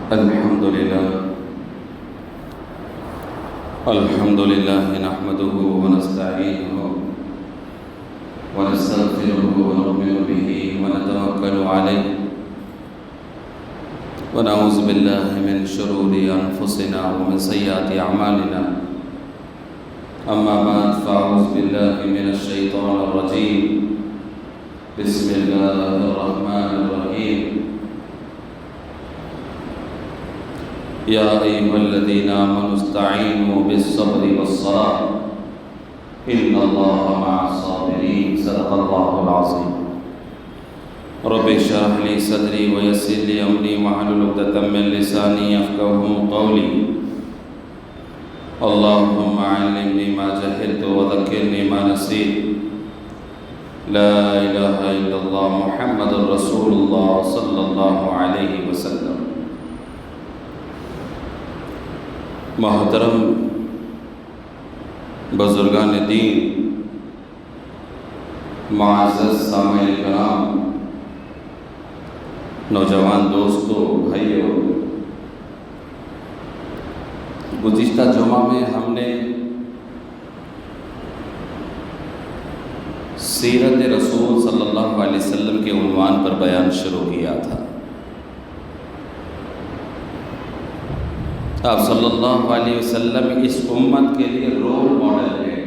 الحمد لله نحمده ونستعينه ونستغفره ونؤمن به ونتوكل عليه ونعوذ بالله من شرور أنفسنا ومن سيئات أعمالنا. أما بعد فأعوذ بالله من الشيطان الرجيم. بسم الله الرحمن الرحيم. يا أيها الذين آمنوا استعينوا بالصبر والصلاة إن الله مع الصابرين. صدق الله العظيم. رب اشرح لي صدري ويسر لي أمري واحلل عقدة من لساني يفقهوا قولي. اللهم علمني ما جهلت وذكرني ما نسيت. لا إله إلا الله محمد رسول الله صلى الله عليه وسلم. محترم بزرگان دین، معزز سامعین کرام، نوجوان دوستو، بھائیو، گزشتہ جمعہ میں ہم نے سیرت رسول صلی اللہ علیہ وسلم کے عنوان پر بیان شروع کیا تھا. آپ صلی اللہ علیہ وسلم اس امت کے لیے رول ماڈل ہے،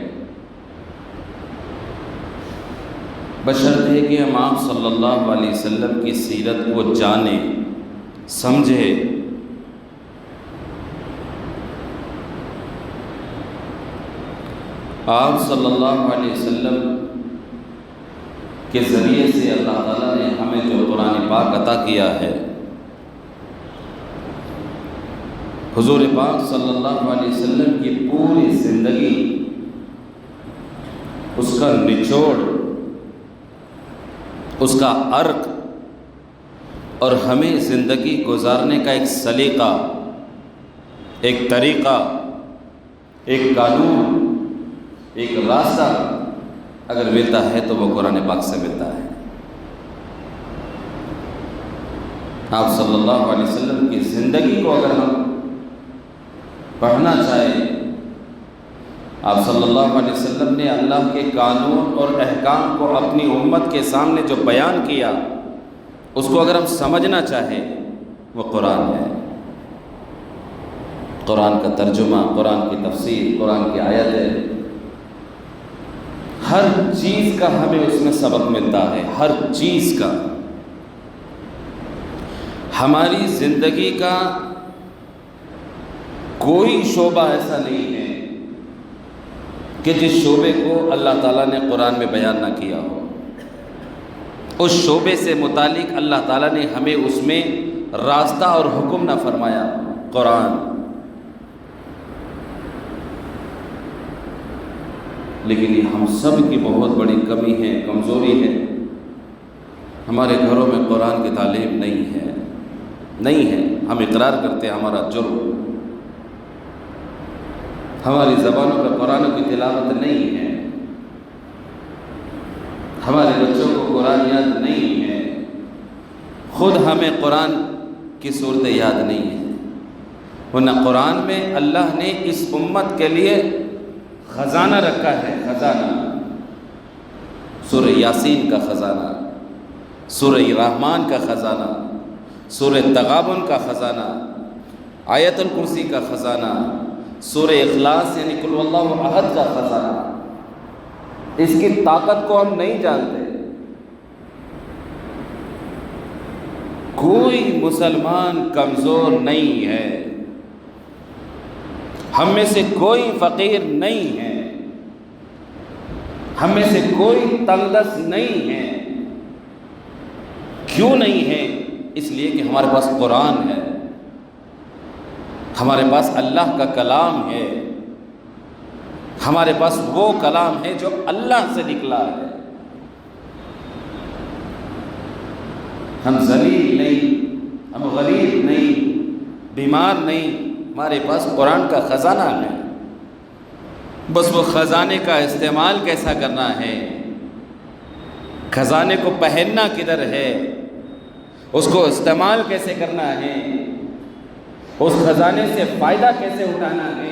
بشرط ہے کہ ہم آپ صلی اللہ علیہ وسلم کی سیرت کو جانیں، سمجھیں. آپ صلی اللہ علیہ وسلم کے ذریعے سے اللہ تعالیٰ نے ہمیں جو قرآن پاک عطا کیا ہے، حضور پاک صلی اللہ علیہ وسلم کی پوری زندگی، اس کا نچوڑ، اس کا عرق اور ہمیں زندگی گزارنے کا ایک سلیقہ، ایک طریقہ، ایک قانون، ایک راستہ اگر ملتا ہے تو وہ قرآن پاک سے ملتا ہے. آپ صلی اللہ علیہ وسلم کی زندگی کو اگر ہم پڑھنا چاہے، آپ صلی اللہ علیہ وسلم نے اللہ کے قانون اور احکام کو اپنی امت کے سامنے جو بیان کیا، اس کو اگر ہم سمجھنا چاہیں، وہ قرآن ہے. قرآن کا ترجمہ، قرآن کی تفسیر، قرآن کی آیت ہے. ہر چیز کا ہمیں اس میں سبق ملتا ہے، ہر چیز کا. ہماری زندگی کا کوئی شعبہ ایسا نہیں ہے کہ جس شعبے کو اللہ تعالیٰ نے قرآن میں بیان نہ کیا ہو. اس شعبے سے متعلق اللہ تعالیٰ نے ہمیں اس میں راستہ اور حکم نہ فرمایا. قرآن. لیکن یہ ہم سب کی بہت بڑی کمی ہے، کمزوری ہے. ہمارے گھروں میں قرآن کی تعلیم نہیں ہے. ہم اقرار کرتے ہیں ہمارا جرم. ہماری زبانوں پر قرآن کی تلاوت نہیں ہے. ہمارے بچوں کو قرآن یاد نہیں ہے. خود ہمیں قرآن کی صورتیں یاد نہیں ہیں. ورنہ قرآن میں اللہ نے اس امت کے لیے خزانہ رکھا ہے. خزانہ، سورہ یاسین کا خزانہ، سورہ رحمان کا خزانہ، سورہ تغابن کا خزانہ، آیت الکرسی کا خزانہ، سورہ اخلاص یعنی قل واللہ احد کا خزانہ. اس کی طاقت کو ہم نہیں جانتے. کوئی مسلمان کمزور نہیں ہے. ہم میں سے کوئی فقیر نہیں ہے. ہم میں سے کوئی تنگ دست نہیں ہے. کیوں نہیں ہے؟ اس لیے کہ ہمارے پاس قرآن ہے، ہمارے پاس اللہ کا کلام ہے، ہمارے پاس وہ کلام ہے جو اللہ سے نکلا ہے. ہم ذلیل نہیں، ہم غریب نہیں، بیمار نہیں. ہمارے پاس قرآن کا خزانہ ہے. بس وہ خزانے کا استعمال کیسا کرنا ہے، خزانے کو پہننا کدھر ہے، اس کو استعمال کیسے کرنا ہے، اس خزانے سے فائدہ کیسے اٹھانا ہے،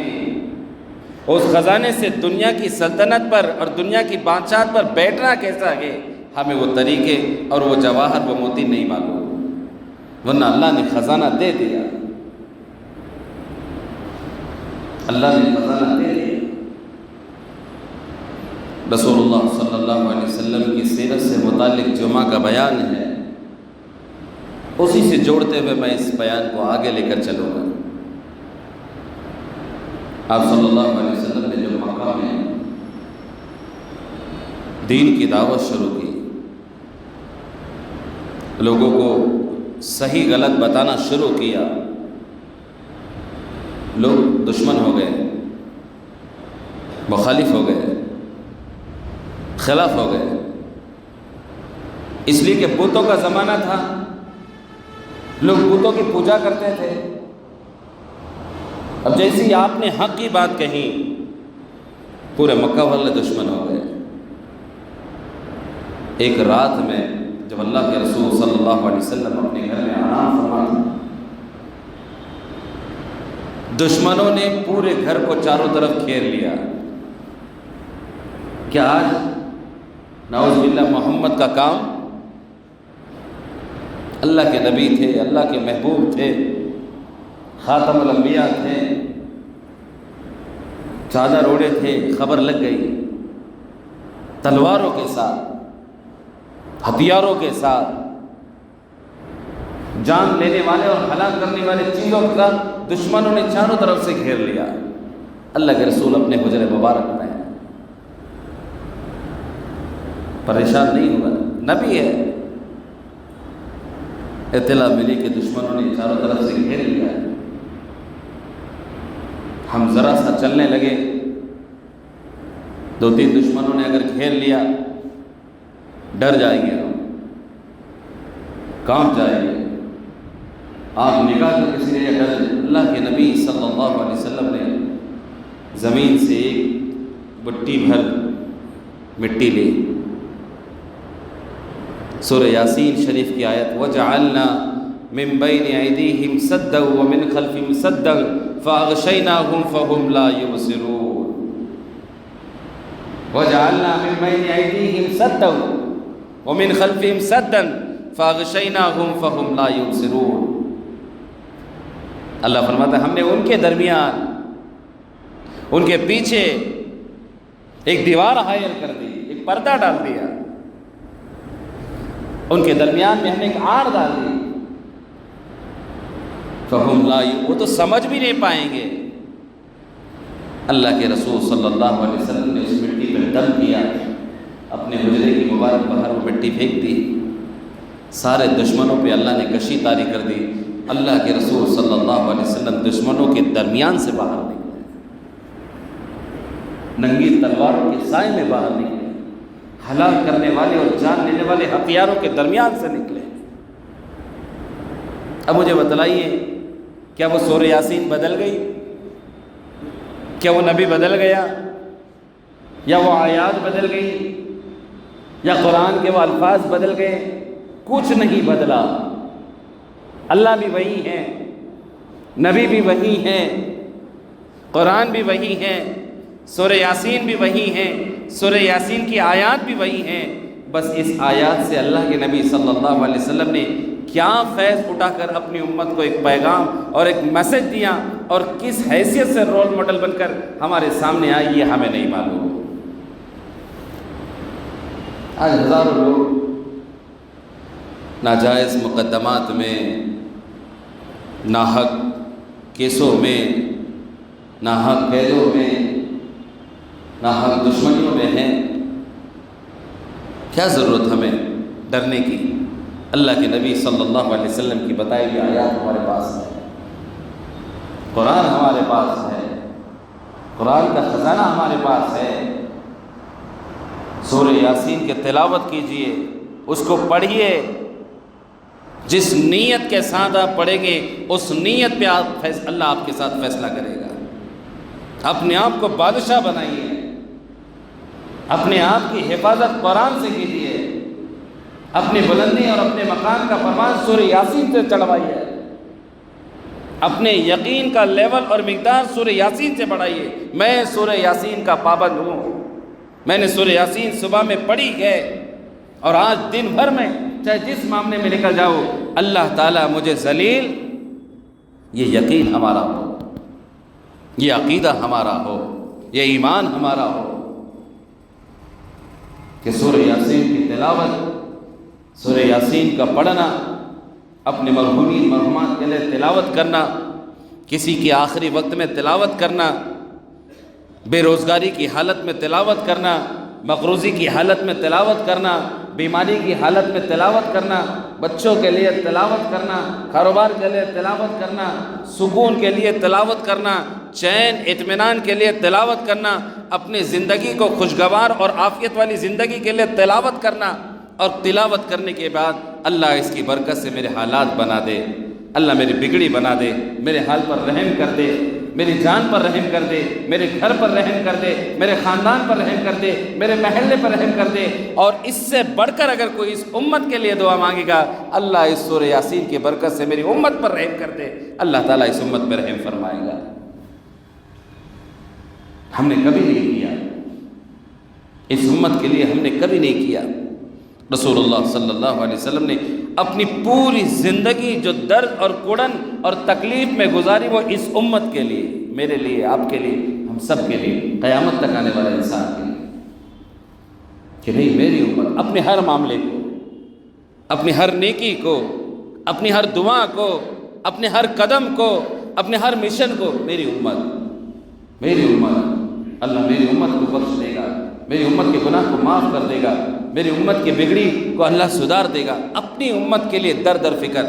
اس خزانے سے دنیا کی سلطنت پر اور دنیا کی بادشاہت پر بیٹھنا کیسا ہے، ہمیں وہ طریقے اور وہ جواہر وہ موتی نہیں معلوم، ورنہ اللہ نے خزانہ دے دیا، اللہ نے خزانہ دے دیا۔ رسول اللہ صلی اللہ علیہ وسلم کی سیرت سے متعلق جمعہ کا بیان ہے، اسی سے جوڑتے ہوئے میں اس بیان کو آگے لے کر چلوں گا۔ آپ صلی اللہ علیہ وسلم نے جو مکہ میں دین کی دعوت شروع کی، لوگوں کو صحیح غلط بتانا شروع کیا، لوگ دشمن ہو گئے، مخالف ہو گئے، خلاف ہو گئے، اس لیے کہ بتوں کا زمانہ تھا، لوگ بتوں کی پوجا کرتے تھے۔ اب جیسی آپ نے حق کی بات کہی، پورے مکہ والے دشمن ہو گئے۔ ایک رات میں جب اللہ کے رسول صلی اللہ علیہ وسلم اپنے گھر میں آرام فرما تھے، دشمنوں نے پورے گھر کو چاروں طرف گھیر لیا۔ کیا آج نعوذ باللہ محمد کا کام؟ اللہ کے نبی تھے، اللہ کے محبوب تھے، خاتم الانبیاء تھے، چادر اوڑے تھے، خبر لگ گئی، تلواروں کے ساتھ، ہتھیاروں کے ساتھ، جان لینے والے اور ہلاک کرنے والے چیزوں کے ساتھ دشمنوں نے چاروں طرف سے گھیر لیا۔ اللہ کے رسول اپنے حجرے مبارک میں پریشان نہیں ہوا، نبی ہے، اطلاع ملی کہ دشمنوں نے چاروں طرف سے گھیر لیا، ہم ذرا سا چلنے لگے، 2-3 دشمنوں نے اگر گھیر لیا ڈر جائیں گے، ہم کانپ جائیں گے، آپ نگاہ کر کسی نے ڈر۔ اللہ کے نبی صلی اللہ علیہ وسلم نے زمین سے ایک بٹی بھر مٹی لی، سورہ یاسین شریف کی آیت وَجَعَلْنَا مِن بَيْنِ أَيْدِيهِمْ سَدًّا وَمِنْ خَلْفِهِمْ سَدًّا فَأَغْشَيْنَاهُمْ فَهُمْ لَا يُبْصِرُونَ۔ وَجَعَلْنَا مِن بَيْنِ أَيْدِيهِمْ سَدًّا وَمِنْ خَلْفِهِمْ سَدًّا فَأَغْشَيْنَاهُمْ فَهُمْ لَا يُبْصِرُونَ۔ اللہ فرماتا ہے ہم نے ان کے درمیان، ان کے پیچھے ایک دیوار حائل کر دی، ایک پردہ ڈال دیا، ان کے درمیان میں ہم نے ایک آڑ ڈال دی، فہم لا، وہ تو سمجھ بھی نہیں پائیں گے۔ اللہ کے رسول صلی اللہ علیہ وسلم نے اس مٹی پہ دم کیا، اپنے حجرے کی مبارک باہر وہ مٹی پھینک دی، سارے دشمنوں پہ اللہ نے کشی طاری کر دی۔ اللہ کے رسول صلی اللہ علیہ وسلم دشمنوں کے درمیان سے باہر نکلے، ننگی تلواروں کے سائے میں باہر نکلے، ہلاک کرنے والے اور جان لینے والے ہتھیاروں کے درمیان سے نکلے۔ اب مجھے بتلائیے، کیا وہ سورہ یاسین بدل گئی؟ کیا وہ نبی بدل گیا؟ یا وہ آیات بدل گئی؟ یا قرآن کے وہ الفاظ بدل گئے؟ کچھ نہیں بدلا، اللہ بھی وہی ہے، نبی بھی وہی ہے، قرآن بھی وہی ہے، سورہ یاسین بھی وہی ہے، سورہ یاسین کی آیات بھی وہی ہیں۔ بس اس آیات سے اللہ کے نبی صلی اللہ علیہ وسلم نے کیا فیض اٹھا کر اپنی امت کو ایک پیغام اور ایک میسج دیا اور کس حیثیت سے رول ماڈل بن کر ہمارے سامنے آئی، یہ ہمیں نہیں معلوم۔ آج ہزاروں لوگ ناجائز مقدمات میں، ناحق کیسوں میں، ناحق قیدوں میں، ناحق دشمنیوں میں ہیں۔ کیا ضرورت ہمیں ڈرنے کی؟ اللہ کے نبی صلی اللہ علیہ وسلم کی بتائی ہوئی آیات ہمارے پاس ہے، قرآن ہمارے پاس ہے، قرآن کا خزانہ ہمارے پاس ہے۔ سورہ یاسین کی تلاوت کیجئے، اس کو پڑھیے، جس نیت کے ساتھ آپ پڑھیں گے اس نیت پہ اللہ آپ کے ساتھ فیصلہ کرے گا۔ اپنے آپ کو بادشاہ بنائیے، اپنے آپ کی حفاظت قرآن سے کیجیے، اپنی بلندی اور اپنے مقام کا فرمان سورہ یاسین سے چڑھوائیے۔ اپنے یقین کا لیول اور مقدار سورہ یاسین سے بڑھائیے۔ میں سورہ یاسین کا پابند ہوں، میں نے سورہ یاسین صبح میں پڑھی ہے، اور آج دن بھر میں چاہے جس معاملے میں نکل جاؤ اللہ تعالیٰ مجھے ذلیل، یہ یقین ہمارا ہو، یہ عقیدہ ہمارا ہو، یہ ایمان ہمارا ہو کہ سورہ یاسین کی تلاوت، سورہ یاسین کا پڑھنا، اپنے مرحومین مرحومات کے لیے تلاوت کرنا، کسی کے آخری وقت میں تلاوت کرنا، بے روزگاری کی حالت میں تلاوت کرنا، مقروضی کی حالت میں تلاوت کرنا، بیماری کی حالت میں تلاوت کرنا، بچوں کے لیے تلاوت کرنا، کاروبار کے لیے تلاوت کرنا، سکون کے لیے تلاوت کرنا، چین اطمینان کے لیے تلاوت کرنا، اپنی زندگی کو خوشگوار اور عافیت والی زندگی کے لیے تلاوت کرنا، اور تلاوت کرنے کے بعد اللہ اس کی برکت سے میرے حالات بنا دے، اللہ میری بگڑی بنا دے، میرے حال پر رحم کر دے، میری جان پر رحم کر دے، میرے گھر پر رحم کر دے، میرے خاندان پر رحم کر دے، میرے محلے پر رحم کر دے۔ اور اس سے بڑھ کر اگر کوئی اس امت کے لیے دعا مانگے گا، اللہ اس سورہ یاسین کی برکت سے میری امت پر رحم کر دے، اللہ تعالیٰ اس امت پر رحم فرمائے گا۔ ہم نے کبھی نہیں کیا، اس امت کے لیے ہم نے کبھی نہیں کیا۔ رسول اللہ صلی اللہ علیہ وسلم نے اپنی پوری زندگی جو درد اور کڑن اور تکلیف میں گزاری وہ اس امت کے لیے، میرے لیے، آپ کے لیے، ہم سب کے لیے، قیامت تک آنے والے انسان کے لیے، کہ نہیں میری امت اپنے ہر معاملے کو، اپنی ہر نیکی کو، اپنی ہر دعا کو، اپنے ہر قدم کو، اپنے ہر مشن کو، میری امت، میری امت، اللہ میری امت کو بخش دے گا، میری امت کے گناہ کو معاف کر دے گا، میری امت کی بگڑی کو اللہ سدھار دے گا۔ اپنی امت کے لیے در فکر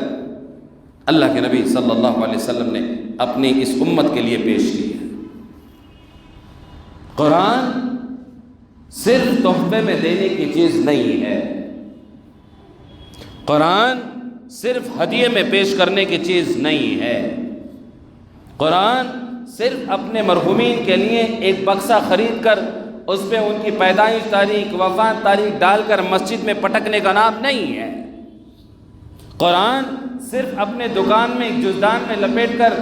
اللہ کے نبی صلی اللہ علیہ وسلم نے اپنی اس امت کے لیے پیش کی ہے۔ قرآن صرف تحفے میں دینے کی چیز نہیں ہے، قرآن صرف ہدیے میں پیش کرنے کی چیز نہیں ہے، قرآن صرف اپنے مرحومین کے لیے ایک بکسہ خرید کر اس پہ ان کی پیدائش تاریخ، وفات تاریخ ڈال کر مسجد میں پٹکنے کا نام نہیں ہے۔ قرآن صرف اپنے دکان میں ایک جزدان میں لپیٹ کر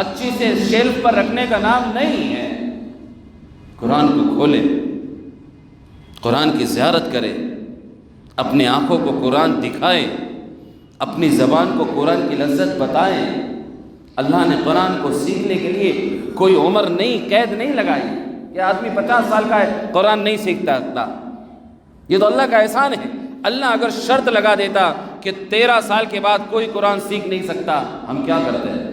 اچھی سے شیلف پر رکھنے کا نام نہیں ہے۔ قرآن کو کھولیں، قرآن کی زیارت کریں، اپنی آنکھوں کو قرآن دکھائیں، اپنی زبان کو قرآن کی لذت بتائیں۔ اللہ نے قرآن کو سیکھنے کے لیے کوئی عمر نہیں، قید نہیں لگائی کہ آدمی 50 سال کا ہے قرآن نہیں سیکھتا تھا۔ یہ تو اللہ کا احسان ہے۔ اللہ اگر شرط لگا دیتا کہ 13 سال کے بعد کوئی قرآن سیکھ نہیں سکتا، ہم کیا کرتے ہیں؟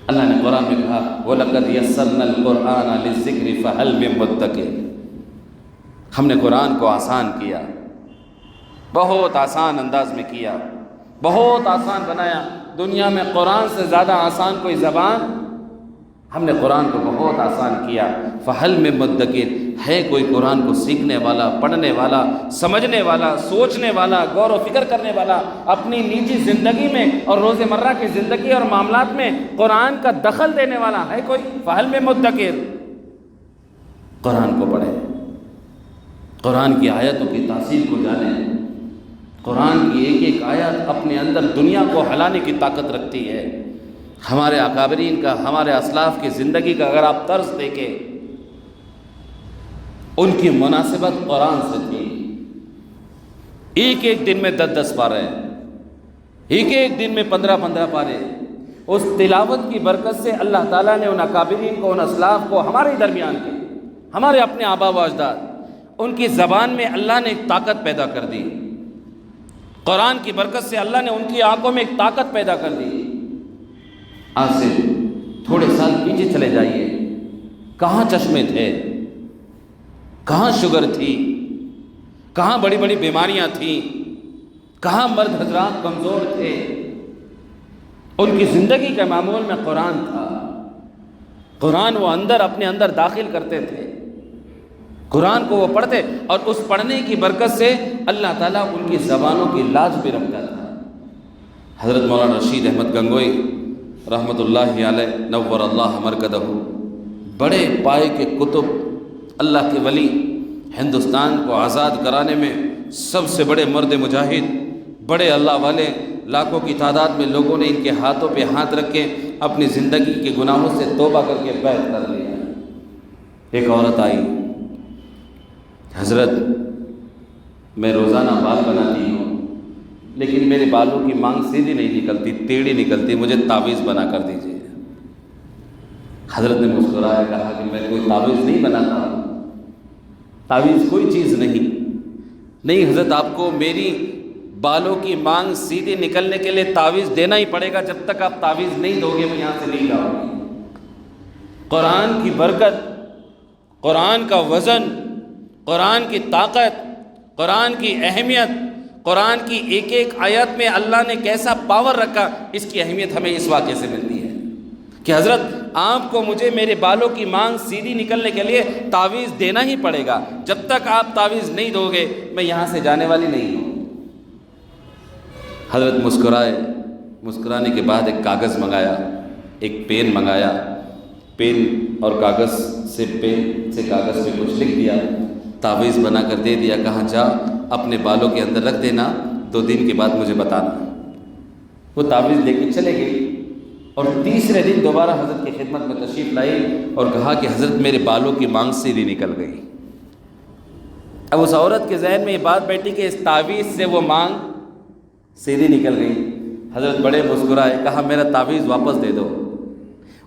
اللہ نے قرآن میں کہا وَلَقَدْ يَسَّرْنَا الْقُرْآنَ لِلذِّكْرِ فَهَلْ مِن مُدَّكِرٍ۔ ہم نے قرآن کو آسان کیا، بہت آسان انداز میں کیا، بہت آسان بنایا۔ دنیا میں قرآن سے زیادہ آسان کوئی زبان، ہم نے قرآن کو بہت آسان کیا۔ فَهَلْ مِن مُدَّكِرٍ، ہے کوئی قرآن کو سیکھنے والا، پڑھنے والا، سمجھنے والا، سوچنے والا، غور و فکر کرنے والا، اپنی نجی زندگی میں اور روزمرہ کی زندگی اور معاملات میں قرآن کا دخل دینے والا ہے کوئی؟ فَهَلْ مِن مُدَّكِرٍ۔ قرآن کو پڑھیں، قرآن کی آیتوں کی تاثیر کو جانیں۔ قرآن کی ایک ایک آیت اپنے اندر دنیا کو ہلانے کی طاقت رکھتی ہے۔ ہمارے اکابرین کا، ہمارے اسلاف کی زندگی کا اگر آپ طرز دیکھیں، ان کی مناسبت قرآن سے تھی۔ ایک ایک دن میں 10 پارے، ایک ایک دن میں 15 پارے۔ اس تلاوت کی برکت سے اللہ تعالیٰ نے ان اکابرین کو، ان اسلاف کو، ہمارے درمیان کے، ہمارے اپنے آبا و اجداد، ان کی زبان میں اللہ نے ایک طاقت پیدا کر دی۔ قرآن کی برکت سے اللہ نے ان کی آنکھوں میں ایک طاقت پیدا کر دی۔ آج سے تھوڑے سال پیچھے چلے جائیے، کہاں چشمے تھے، کہاں شوگر تھی، کہاں بڑی بڑی بیماریاں تھیں، کہاں مرد حضرات کمزور تھے۔ ان کی زندگی کے معمول میں قرآن تھا۔ قرآن وہ اپنے اندر داخل کرتے تھے، قرآن کو وہ پڑھتے، اور اس پڑھنے کی برکت سے اللہ تعالیٰ ان کی زبانوں کی لاج بھی رکھتا تھا۔ حضرت مولانا رشید احمد گنگوئی رحمۃ اللہ علیہ نور اللہ مرکزہ، بڑے پائے کے کتب، اللہ کے ولی، ہندوستان کو آزاد کرانے میں سب سے بڑے مرد مجاہد، بڑے اللہ والے، لاکھوں کی تعداد میں لوگوں نے ان کے ہاتھوں پہ ہاتھ رکھ کے اپنی زندگی کے گناہوں سے توبہ کر کے بیعت کر لیا۔ ایک عورت آئی، حضرت میں روزانہ بال بناتی ہوں لیکن میرے بالوں کی مانگ سیدھی نہیں نکلتی، ٹیڑھی نکلتی، مجھے تعویذ بنا کر دیجیے۔ حضرت نے مسکرایا، کہا کہ میں کوئی تعویذ نہیں بناتا، تعویذ کوئی چیز نہیں حضرت، آپ کو میری بالوں کی مانگ سیدھی نکلنے کے لیے تعویذ دینا ہی پڑے گا، جب تک آپ تعویذ نہیں دو گے میں یہاں سے نہیں جاؤں گی۔ قرآن کی برکت، قرآن کا وزن، قرآن کی طاقت، قرآن کی اہمیت، قرآن کی ایک ایک آیت میں اللہ نے کیسا پاور رکھا، اس کی اہمیت ہمیں اس واقعے سے ملتی ہے کہ حضرت آپ کو مجھے میرے بالوں کی مانگ سیدھی نکلنے کے لیے تعویذ دینا ہی پڑے گا، جب تک آپ تعویذ نہیں دو گے میں یہاں سے جانے والی نہیں ہوں۔ حضرت مسکرائے، مسکرانے کے بعد ایک کاغذ منگایا، ایک پین منگایا، پین اور کاغذ سے پین سے کاغذ پہ کچھ لکھ دیا، تعویذ بنا کر دے دیا، کہا جا اپنے بالوں کے اندر رکھ دینا، 2 دن کے بعد مجھے بتانا۔ وہ تعویذ لے کے چلے گئی اور تیسرے دن دوبارہ حضرت کی خدمت میں تشریف لائی اور کہا کہ حضرت میرے بالوں کی مانگ سیدھی نکل گئی۔ اب اس عورت کے ذہن میں یہ بات بیٹھی کہ اس تعویذ سے وہ مانگ سیدھی نکل گئی۔ حضرت بڑے مسکرائے، کہا میرا تعویذ واپس دے دو۔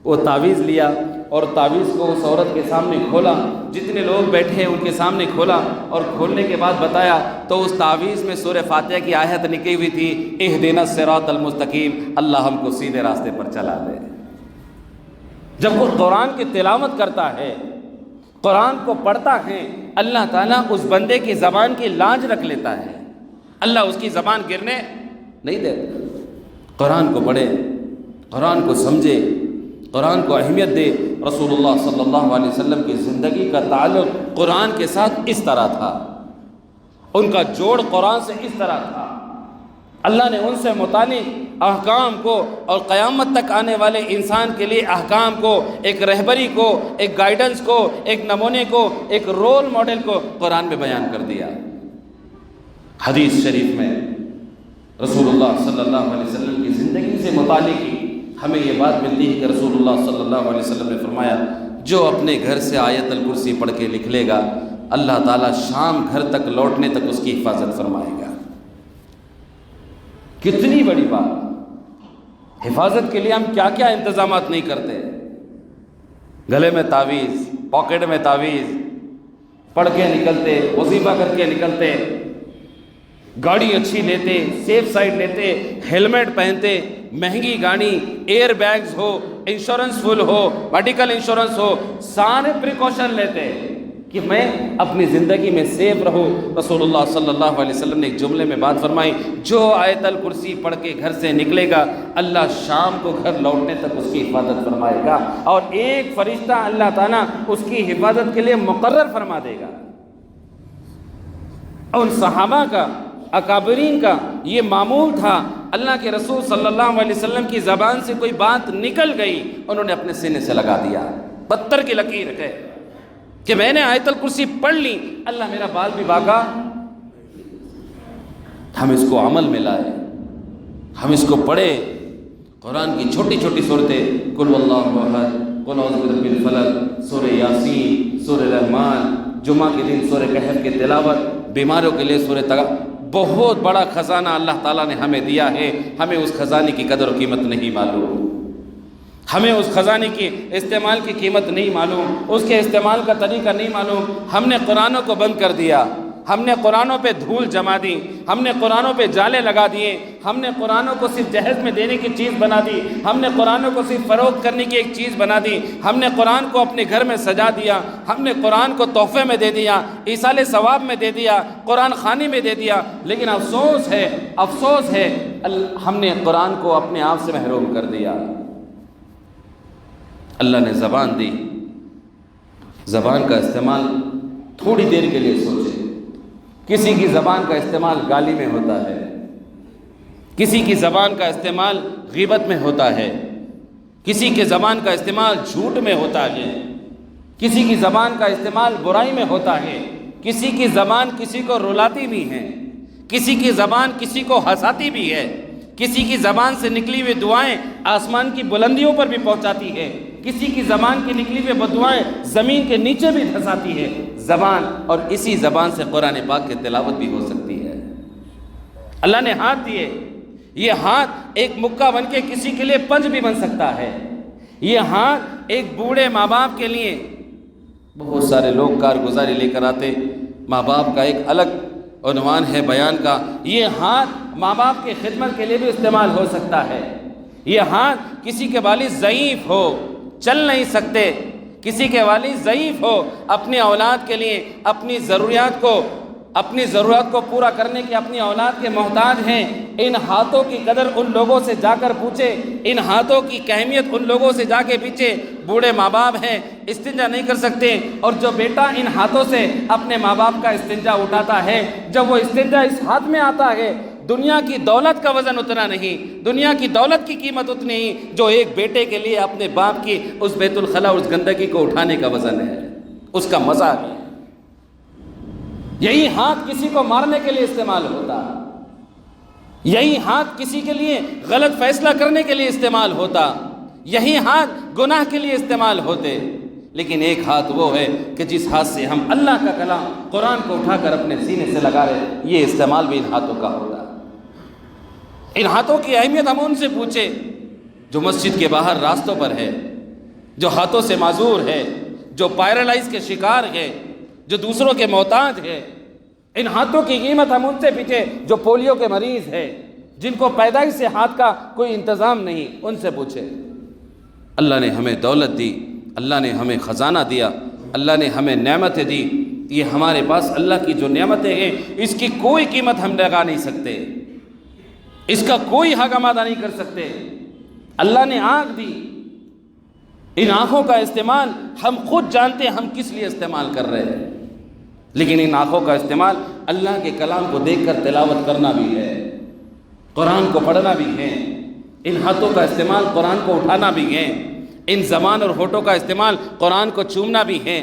وہ تعویذ لیا اور تعویذ کو اس عورت کے سامنے کھولا، جتنے لوگ بیٹھے ان کے سامنے کھولا اور کھولنے کے بعد بتایا تو اس تعویذ میں سورہ فاتحہ کی آیت لکھی ہوئی تھی، اہدنا الصراط المستقیم، اللہ ہم کو سیدھے راستے پر چلا دے۔ جب وہ قرآن کی تلاوت کرتا ہے، قرآن کو پڑھتا ہے، اللہ تعالیٰ اس بندے کی زبان کی لاج رکھ لیتا ہے، اللہ اس کی زبان گرنے نہیں دیتا۔ قرآن کو پڑھے، قرآن کو سمجھے، قرآن کو اہمیت دے۔ رسول اللہ صلی اللہ علیہ وسلم کی زندگی کا تعلق قرآن کے ساتھ اس طرح تھا، ان کا جوڑ قرآن سے اس طرح تھا۔ اللہ نے ان سے متعلق احکام کو اور قیامت تک آنے والے انسان کے لیے احکام کو، ایک رہبری کو، ایک گائیڈنس کو، ایک نمونے کو، ایک رول ماڈل کو قرآن میں بیان کر دیا۔ حدیث شریف میں رسول اللہ صلی اللہ علیہ وسلم کی زندگی سے متعلق ہمیں یہ بات ملتی ہے کہ رسول اللہ صلی اللہ علیہ وسلم نے فرمایا، جو اپنے گھر سے آیت الکرسی پڑھ کے نکلے گا، اللہ تعالیٰ شام گھر تک لوٹنے تک اس کی حفاظت فرمائے گا۔ کتنی بڑی بات! حفاظت کے لیے ہم کیا کیا انتظامات نہیں کرتے، گلے میں تعویذ، پاکٹ میں تعویذ، پڑھ کے نکلتے، وظیفہ کر کے نکلتے، گاڑی اچھی لیتے، سیف سائڈ لیتے، ہیلمٹ پہنتے، مہنگی گاڑی، ایئر بیگز ہو، انشورنس فل ہو، میڈیکل انشورنس ہو، سارے پریکاشن لیتے کہ میں اپنی زندگی میں سیف رہوں۔ رسول اللہ صلی اللہ علیہ وسلم نے ایک جملے میں بات فرمائی، جو آیت الکرسی پڑھ کے گھر سے نکلے گا، اللہ شام کو گھر لوٹنے تک اس کی حفاظت فرمائے گا، اور ایک فرشتہ اللہ تعالیٰ اس کی حفاظت کے لیے مقرر فرما دے گا۔ ان صحابہ کا، اکابرین کا یہ معمول تھا، اللہ کے رسول صلی اللہ علیہ وسلم کی زبان سے کوئی بات نکل گئی، انہوں نے اپنے سینے سے لگا دیا، پتھر کی لکیر ہے کہ میں نے آیت الکرسی پڑھ لی، اللہ میرا بال بھی باقا۔ ہم اس کو عمل میں لائے، ہم اس کو پڑھے۔ قرآن کی چھوٹی چھوٹی صورتیں، قل واللہ احد، قل اعوذ برب الفلق، سورہ یاسین، سورہ رحمان، جمعہ کے دن سورہ کہف کی تلاوت، بیماروں کے لیے سورہ بہت بڑا خزانہ اللہ تعالیٰ نے ہمیں دیا ہے، ہمیں اس خزانے کی قدر و قیمت نہیں معلوم، ہمیں اس خزانے کی استعمال کی قیمت نہیں معلوم، اس کے استعمال کا طریقہ نہیں معلوم۔ ہم نے قرآنوں کو بند کر دیا، ہم نے قرآنوں پہ دھول جما دی، ہم نے قرآنوں پہ جالے لگا دیے، ہم نے قرآنوں کو صرف جہیز میں دینے کی چیز بنا دی، ہم نے قرآنوں کو صرف فروخت کرنے کی ایک چیز بنا دی، ہم نے قرآن کو اپنے گھر میں سجا دیا، ہم نے قرآن کو تحفے میں دے دیا، ایصال ثواب میں دے دیا، قرآن خوانی میں دے دیا۔ لیکن افسوس ہے ہم نے قرآن کو اپنے آپ سے محروم کر دیا۔ اللہ نے زبان دی، زبان کا استعمال تھوڑی دیر کے لیے سوچے۔ کسی کی زبان کا استعمال گالی میں ہوتا ہے، کسی کی زبان کا استعمال غیبت میں ہوتا ہے، کسی کی زبان کا استعمال جھوٹ میں ہوتا ہے، کسی کی زبان کا استعمال برائی میں ہوتا ہے، کسی کی زبان کسی کو رلاتی بھی ہے، کسی کی زبان کسی کو ہنساتی بھی ہے، کسی کی زبان سے نکلی ہوئی دعائیں آسمان کی بلندیوں پر بھی پہنچاتی ہے، کسی کی زبان کی نکلی ہوئی بددعائیں زمین کے نیچے بھی دھساتی ہے زبان، اور اسی زبان سے قرآن پاک کی تلاوت بھی ہو سکتی ہے۔ اللہ نے ہاتھ دیے، یہ ہاتھ ایک مکہ بن کے کسی کے لیے پنج بھی بن سکتا ہے۔ یہ ہاتھ ایک بوڑھے ماں باپ کے لیے، بہت سارے لوگ کارگزاری لے کر آتے، ماں باپ کا ایک الگ عنوان ہے بیان کا، یہ ہاتھ ماں باپ کی خدمت کے لیے بھی استعمال ہو سکتا ہے۔ یہ ہاتھ کسی کے والد ضعیف ہو، چل نہیں سکتے، کسی کے والد ضعیف ہو، اپنی اولاد کے لیے اپنی ضروریات کو پورا کرنے کی اپنی اولاد کے محتاج ہیں، ان ہاتھوں کی قدر ان لوگوں سے جا کر پوچھے، ان ہاتھوں کی اہمیت ان لوگوں سے جا کے پیچھے۔ بوڑھے ماں باپ ہیں، استنجا نہیں کر سکتے، اور جو بیٹا ان ہاتھوں سے اپنے ماں باپ کا استنجا اٹھاتا ہے، جب وہ استنجا اس ہاتھ میں آتا ہے، دنیا کی دولت کا وزن اتنا نہیں، دنیا کی دولت کی قیمت اتنی ہی جو ایک بیٹے کے لیے اپنے باپ کی اس بیت الخلا، اس گندگی کو اٹھانے کا وزن ہے، اس کا مزہ بھی ہے۔ یہی ہاتھ کسی کو مارنے کے لیے استعمال ہوتا، یہی ہاتھ کسی کے لیے غلط فیصلہ کرنے کے لیے استعمال ہوتا، یہی ہاتھ گناہ کے لیے استعمال ہوتے، لیکن ایک ہاتھ وہ ہے کہ جس ہاتھ سے ہم اللہ کا کلام قرآن کو اٹھا کر اپنے سینے سے لگا رہے، یہ استعمال بھی ان ہاتھوں کا ہوتا۔ ان ہاتھوں کی اہمیت ہم ان سے پوچھے جو مسجد کے باہر راستوں پر ہے، جو ہاتھوں سے معذور ہے، جو پیرالائز کے شکار ہے، جو دوسروں کے محتاج ہے۔ ان ہاتھوں کی قیمت ہم ان سے پوچھے جو پولیو کے مریض ہے، جن کو پیدائش سے ہاتھ کا کوئی انتظام نہیں، ان سے پوچھے۔ اللہ نے ہمیں دولت دی، اللہ نے ہمیں خزانہ دیا، اللہ نے ہمیں نعمتیں دی، یہ ہمارے پاس اللہ کی جو نعمتیں ہیں اس کی کوئی قیمت ہم لگا نہیں سکتے، اس کا کوئی حق ہم ادا نہیں کر سکتے۔ اللہ نے آنکھ دی، ان آنکھوں کا استعمال ہم خود جانتے ہیں ہم کس لیے استعمال کر رہے ہیں، لیکن ان آنکھوں کا استعمال اللہ کے کلام کو دیکھ کر تلاوت کرنا بھی ہے، قرآن کو پڑھنا بھی ہے۔ ان ہاتھوں کا استعمال قرآن کو اٹھانا بھی ہے، ان زبان اور ہونٹوں کا استعمال قرآن کو چومنا بھی ہے،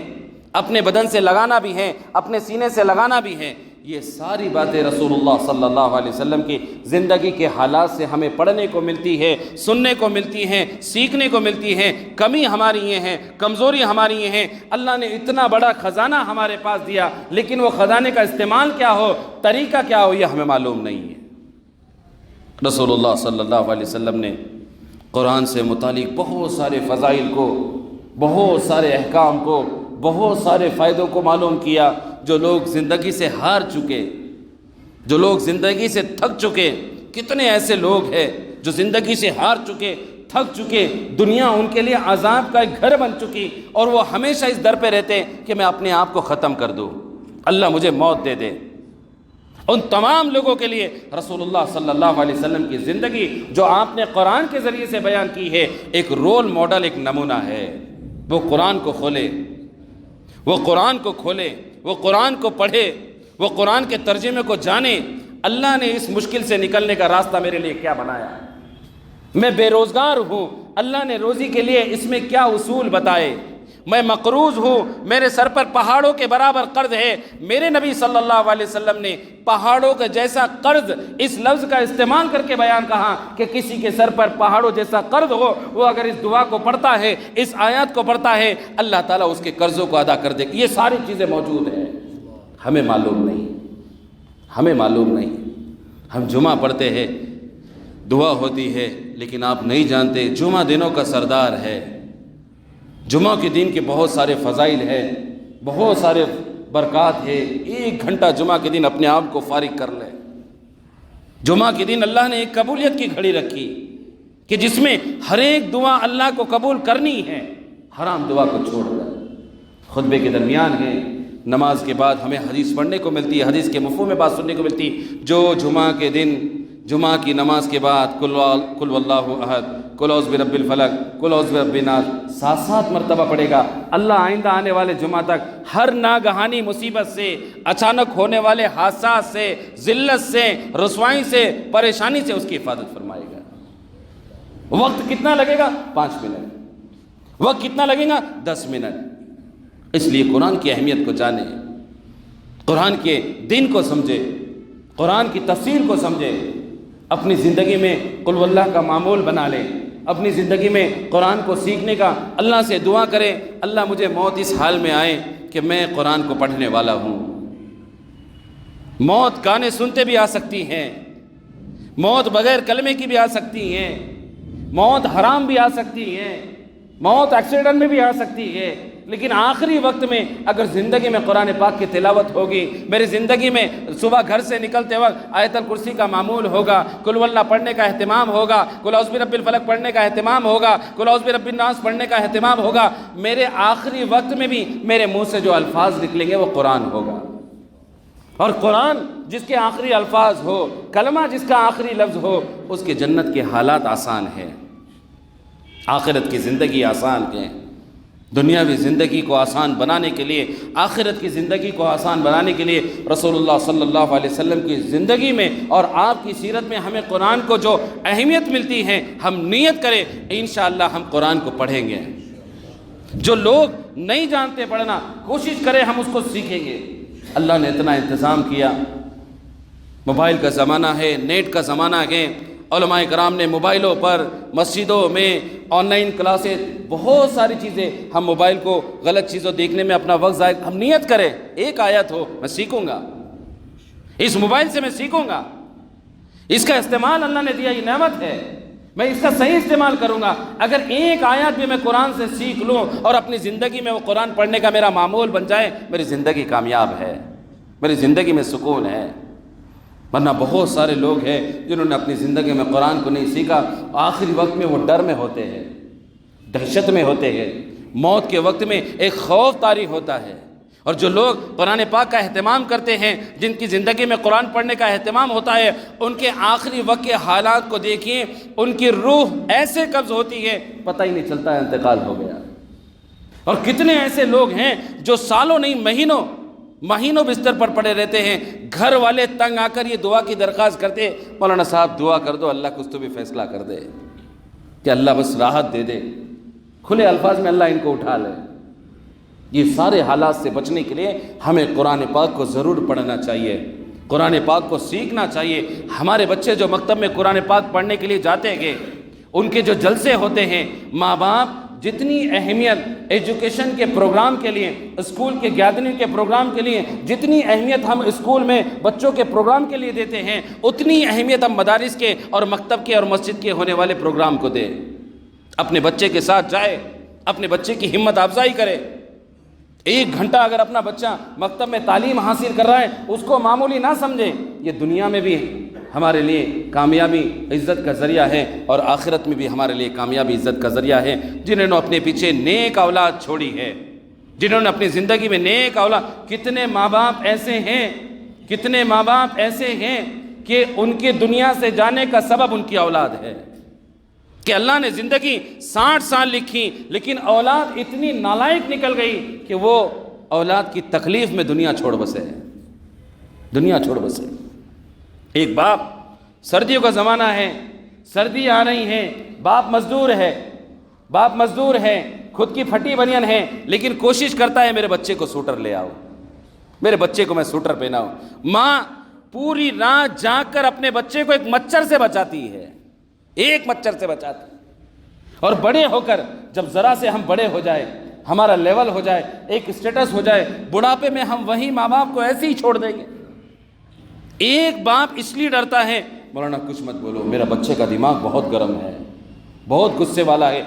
اپنے بدن سے لگانا بھی ہے، اپنے سینے سے لگانا بھی ہے۔ یہ ساری باتیں رسول اللہ صلی اللہ علیہ وسلم کی زندگی کے حالات سے ہمیں پڑھنے کو ملتی ہے، سننے کو ملتی ہیں، سیکھنے کو ملتی ہیں۔ کمی ہماری یہ ہے، کمزوری ہماری یہ ہے۔ اللہ نے اتنا بڑا خزانہ ہمارے پاس دیا، لیکن وہ خزانے کا استعمال کیا ہو، طریقہ کیا ہو، یہ ہمیں معلوم نہیں ہے۔ رسول اللہ صلی اللہ علیہ وسلم نے قرآن سے متعلق بہت سارے فضائل کو، بہت سارے احکام کو، بہت سارے فائدوں کو معلوم کیا۔ جو لوگ زندگی سے ہار چکے، جو لوگ زندگی سے تھک چکے، کتنے ایسے لوگ ہیں جو زندگی سے ہار چکے، تھک چکے، دنیا ان کے لیے عذاب کا ایک گھر بن چکی، اور وہ ہمیشہ اس در پہ رہتے کہ میں اپنے آپ کو ختم کر دوں، اللہ مجھے موت دے دے۔ ان تمام لوگوں کے لیے رسول اللہ صلی اللہ علیہ وسلم کی زندگی جو آپ نے قرآن کے ذریعے سے بیان کی ہے، ایک رول ماڈل، ایک نمونہ ہے۔ وہ قرآن کو کھولے، وہ قرآن کو کھولے، وہ قرآن کو پڑھے، وہ قرآن کے ترجمے کو جانے۔ اللہ نے اس مشکل سے نکلنے کا راستہ میرے لیے کیا بنایا، میں بے روزگار ہوں، اللہ نے روزی کے لیے اس میں کیا اصول بتائے، میں مقروض ہوں، میرے سر پر پہاڑوں کے برابر قرض ہے۔ میرے نبی صلی اللہ علیہ وسلم نے پہاڑوں کا جیسا قرض اس لفظ کا استعمال کر کے بیان کہا کہ کسی کے سر پر پہاڑوں جیسا قرض ہو، وہ اگر اس دعا کو پڑھتا ہے، اس آیات کو پڑھتا ہے، اللہ تعالیٰ اس کے قرضوں کو ادا کر دے گا۔ یہ ساری چیزیں موجود ہیں، ہمیں معلوم نہیں، ہمیں معلوم نہیں۔ ہم جمعہ پڑھتے ہیں، دعا ہوتی ہے، لیکن آپ نہیں جانتے جمعہ دنوں کا سردار ہے۔ جمعہ کے دن کے بہت سارے فضائل ہیں، بہت سارے برکات ہے۔ 1 گھنٹہ جمعہ کے دن اپنے آپ کو فارغ کر لے۔ جمعہ کے دن اللہ نے ایک قبولیت کی گھڑی رکھی کہ جس میں ہر ایک دعا اللہ کو قبول کرنی ہے، حرام دعا کو چھوڑ کر۔ خطبے کے درمیان ہے، نماز کے بعد ہمیں حدیث پڑھنے کو ملتی ہے، حدیث کے مفہوم میں بات سننے کو ملتی ہے۔ جو جمعہ کے دن، جمعہ کی نماز کے بعد قل واللہ احد، قل اعوذ برب الفلق، قل اعوذ برب الناس 7 مرتبہ پڑھے گا، اللہ آئندہ آنے والے جمعہ تک ہر ناگہانی مصیبت سے، اچانک ہونے والے حادثات سے، ذلت سے، رسوائی سے، پریشانی سے اس کی حفاظت فرمائے گا۔ وقت کتنا لگے گا؟ 5 منٹ۔ وقت کتنا لگے گا؟ 10 منٹ۔ اس لیے قرآن کی اہمیت کو جانیں، قرآن کے دین کو سمجھے، قرآن کی تفسیر کو سمجھے۔ اپنی زندگی میں قل واللہ کا معمول بنا لیں، اپنی زندگی میں قرآن کو سیکھنے کا اللہ سے دعا کریں، اللہ مجھے موت اس حال میں آئے کہ میں قرآن کو پڑھنے والا ہوں۔ موت گانے سنتے بھی آ سکتی ہیں، موت بغیر کلمے کی بھی آ سکتی ہے، موت حرام بھی آ سکتی ہے، موت ایکسیڈنٹ میں بھی آ سکتی ہے، لیکن آخری وقت میں اگر زندگی میں قرآن پاک کی تلاوت ہوگی، میری زندگی میں صبح گھر سے نکلتے وقت آیت الکرسی کا معمول ہوگا، قل واللہ پڑھنے کا اہتمام ہوگا، قل اعوذ برب الفلق پڑھنے کا اہتمام ہوگا، قل اعوذ برب الناس پڑھنے کا اہتمام ہوگا، میرے آخری وقت میں بھی میرے منہ سے جو الفاظ نکلیں گے وہ قرآن ہوگا۔ اور قرآن جس کے آخری الفاظ ہو، کلمہ جس کا آخری لفظ ہو، اس کے جنت کے حالات آسان ہیں، آخرت کی زندگی آسان ہے۔ دنیاوی زندگی کو آسان بنانے کے لیے، آخرت کی زندگی کو آسان بنانے کے لیے رسول اللہ صلی اللہ علیہ وسلم کی زندگی میں اور آپ کی سیرت میں ہمیں قرآن کو جو اہمیت ملتی ہے، ہم نیت کریں انشاءاللہ ہم قرآن کو پڑھیں گے۔ جو لوگ نہیں جانتے پڑھنا، کوشش کریں ہم اس کو سیکھیں گے۔ اللہ نے اتنا انتظام کیا، موبائل کا زمانہ ہے، نیٹ کا زمانہ ہے، علماء کرام نے موبائلوں پر، مسجدوں میں آن لائن کلاسز، بہت ساری چیزیں، ہم موبائل کو غلط چیزوں دیکھنے میں اپنا وقت ضائع، ہم نیت کریں ایک آیت ہو میں سیکھوں گا، اس موبائل سے میں سیکھوں گا، اس کا استعمال اللہ نے دیا، یہ نعمت ہے، میں اس کا صحیح استعمال کروں گا۔ اگر ایک آیت بھی میں قرآن سے سیکھ لوں اور اپنی زندگی میں وہ قرآن پڑھنے کا میرا معمول بن جائے، میری زندگی کامیاب ہے، میری زندگی میں سکون ہے۔ ورنہ بہت سارے لوگ ہیں جنہوں نے اپنی زندگی میں قرآن کو نہیں سیکھا، آخری وقت میں وہ ڈر میں ہوتے ہیں، دہشت میں ہوتے ہیں، موت کے وقت میں ایک خوف طاری ہوتا ہے۔ اور جو لوگ قرآن پاک کا اہتمام کرتے ہیں، جن کی زندگی میں قرآن پڑھنے کا اہتمام ہوتا ہے، ان کے آخری وقت کے حالات کو دیکھیں، ان کی روح ایسے قبض ہوتی ہے پتہ ہی نہیں چلتا ہے انتقال ہو گیا۔ اور کتنے ایسے لوگ ہیں جو سالوں نہیں مہینوں بستر پر پڑے رہتے ہیں، گھر والے تنگ آ کر یہ دعا کی درخواست کرتے، مولانا صاحب دعا کر دو اللہ کچھ تو بھی فیصلہ کر دے، کہ اللہ بس راحت دے دے، کھلے الفاظ میں اللہ ان کو اٹھا لے۔ یہ سارے حالات سے بچنے کے لیے ہمیں قرآن پاک کو ضرور پڑھنا چاہیے، قرآن پاک کو سیکھنا چاہیے۔ ہمارے بچے جو مکتب میں قرآن پاک پڑھنے کے لیے جاتے ہیں، ان کے جو جلسے ہوتے ہیں، ماں باپ جتنی اہمیت ایجوکیشن کے پروگرام کے لیے، اسکول کے گیدرنگ کے پروگرام کے لیے جتنی اہمیت ہم اسکول میں بچوں کے پروگرام کے لیے دیتے ہیں، اتنی اہمیت ہم مدارس کے اور مکتب کے اور مسجد کے ہونے والے پروگرام کو دیں۔ اپنے بچے کے ساتھ جائے، اپنے بچے کی ہمت افزائی کرے۔ 1 گھنٹہ اگر اپنا بچہ مکتب میں تعلیم حاصل کر رہا ہے، اس کو معمولی نہ سمجھے، یہ دنیا میں بھی ہمارے لیے کامیابی عزت کا ذریعہ ہے اور آخرت میں بھی ہمارے لیے کامیابی عزت کا ذریعہ ہے۔ جنہوں نے اپنے پیچھے نیک اولاد چھوڑی ہے، جنہوں نے اپنی زندگی میں نیک اولاد، کتنے ماں باپ ایسے ہیں کہ ان کے دنیا سے جانے کا سبب ان کی اولاد ہے، کہ اللہ نے زندگی 60 سال لکھی لیکن اولاد اتنی نالائق نکل گئی کہ وہ اولاد کی تکلیف میں دنیا چھوڑ بسے۔ ایک باپ، سردیوں کا زمانہ ہے، سردی آ رہی ہے، باپ مزدور ہے، خود کی پھٹی بنین ہے، لیکن کوشش کرتا ہے میرے بچے کو سوٹر لے آؤ، میرے بچے کو میں سوٹر پہناؤں۔ ماں پوری رات جاگ کر اپنے بچے کو ایک مچھر سے بچاتی ہے، اور بڑے ہو کر جب ذرا سے ہم بڑے ہو جائے، ہمارا لیول ہو جائے، ایک سٹیٹس ہو جائے، بڑھاپے میں ہم وہی ماں باپ کو ایسے ہی چھوڑ دیں گے۔ ایک باپ اس لیے ڈرتا ہے، مولانا کچھ مت بولو، میرا بچے کا دماغ بہت گرم ہے، بہت غصے والا ہے۔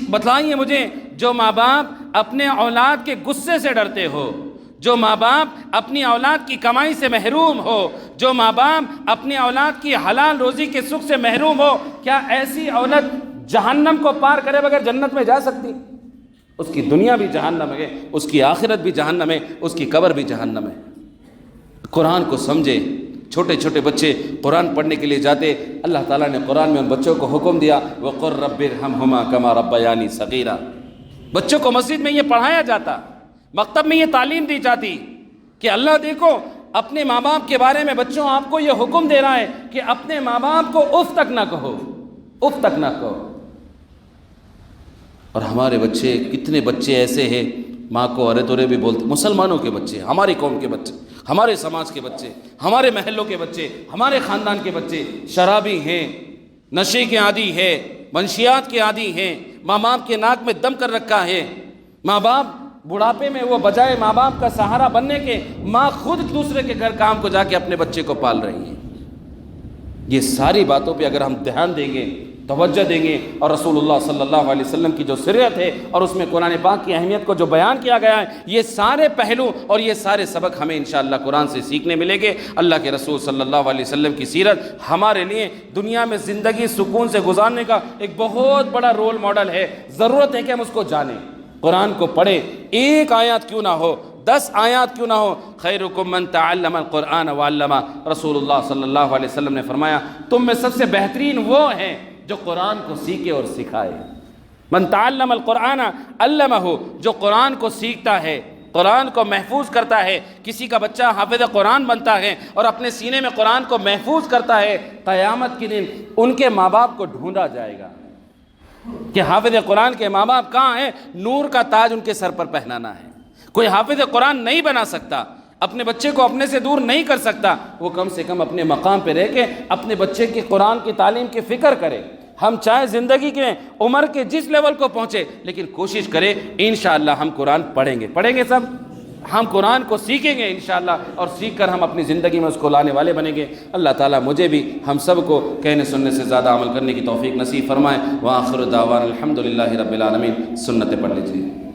بتلائیے مجھے، جو ماں باپ اپنے اولاد کے غصے سے ڈرتے ہو، جو ماں باپ اپنی اولاد کی کمائی سے محروم ہو، جو ماں باپ اپنی اولاد کی حلال روزی کے سکھ سے محروم ہو، کیا ایسی اولاد جہنم کو پار کرے بغیر جنت میں جا سکتی؟ اس کی دنیا بھی جہنم ہے، اس کی آخرت بھی جہنم ہے، اس کی قبر بھی جہنم ہے۔ قرآن کو سمجھے۔ چھوٹے چھوٹے بچے قرآن پڑھنے کے لیے جاتے، اللہ تعالیٰ نے قرآن میں ان بچوں کو حکم دیا، وَقُلْ رَبِّ ارْحَمْهُمَا كَمَا رَبَّيَانِي صَغِيرًا۔ بچوں کو مسجد میں یہ پڑھایا جاتا، مکتب میں یہ تعلیم دی جاتی کہ اللہ دیکھو اپنے ماں باپ کے بارے میں بچوں آپ کو یہ حکم دے رہا ہے کہ اپنے ماں باپ کو اف تک نہ کہو۔ اور ہمارے بچے، کتنے بچے ایسے ہیں ماں کو ارے تورے بھی بولتے. مسلمانوں کے بچے، ہماری قوم کے بچے، ہمارے سماج کے بچے، ہمارے محلوں کے بچے، ہمارے خاندان کے بچے شرابی ہیں، نشے کے عادی ہیں، منشیات کے عادی ہیں، ماں باپ کے ناک میں دم کر رکھا ہے. ماں باپ بڑھاپے میں وہ بجائے ماں باپ کا سہارا بننے کے ماں خود دوسرے کے گھر کام کو جا کے اپنے بچے کو پال رہی ہے. یہ ساری باتوں پہ اگر ہم دھیان دیں گے، توجہ دیں گے، اور رسول اللہ صلی اللہ علیہ وسلم کی جو سیرت ہے اور اس میں قرآن پاک کی اہمیت کو جو بیان کیا گیا ہے، یہ سارے پہلو اور یہ سارے سبق ہمیں انشاءاللہ قرآن سے سیکھنے ملیں گے. اللہ کے رسول صلی اللہ علیہ وسلم کی سیرت ہمارے لیے دنیا میں زندگی سکون سے گزارنے کا ایک بہت بڑا رول ماڈل ہے. ضرورت ہے کہ ہم اس کو جانیں، قرآن کو پڑھیں. ایک آیات کیوں نہ ہو، 10 آیات کیوں نہ ہو. خیرکم من تعلم القرآن وعلمہ. رسول اللہ صلی اللہ علیہ وسلم نے فرمایا تم میں سب سے بہترین وہ ہیں جو قرآن کو سیکھے اور سکھائے. من تعلم القرآن علمہ، جو قرآن کو سیکھتا ہے، قرآن کو محفوظ کرتا ہے. کسی کا بچہ حافظ قرآن بنتا ہے اور اپنے سینے میں قرآن کو محفوظ کرتا ہے، قیامت کے دن ان کے ماں باپ کو ڈھونڈا جائے گا کہ حافظ قرآن کے ماں باپ کہاں ہیں. نور کا تاج ان کے سر پر پہنانا ہے. کوئی حافظ قرآن نہیں بنا سکتا، اپنے بچے کو اپنے سے دور نہیں کر سکتا. وہ کم سے کم اپنے مقام پہ رہ کے اپنے بچے کی قرآن کی تعلیم کی فکر کرے. ہم چاہے زندگی کے عمر کے جس لیول کو پہنچے، لیکن کوشش کرے انشاءاللہ ہم قرآن پڑھیں گے سب. ہم قرآن کو سیکھیں گے انشاءاللہ، اور سیکھ کر ہم اپنی زندگی میں اس کو لانے والے بنیں گے. اللہ تعالیٰ مجھے بھی ہم سب کو کہنے سننے سے زیادہ عمل کرنے کی توفیق نصیب فرمائے. وآخر دعوانا الحمدللہ رب العالمین. سنتیں پڑھ لیجیے.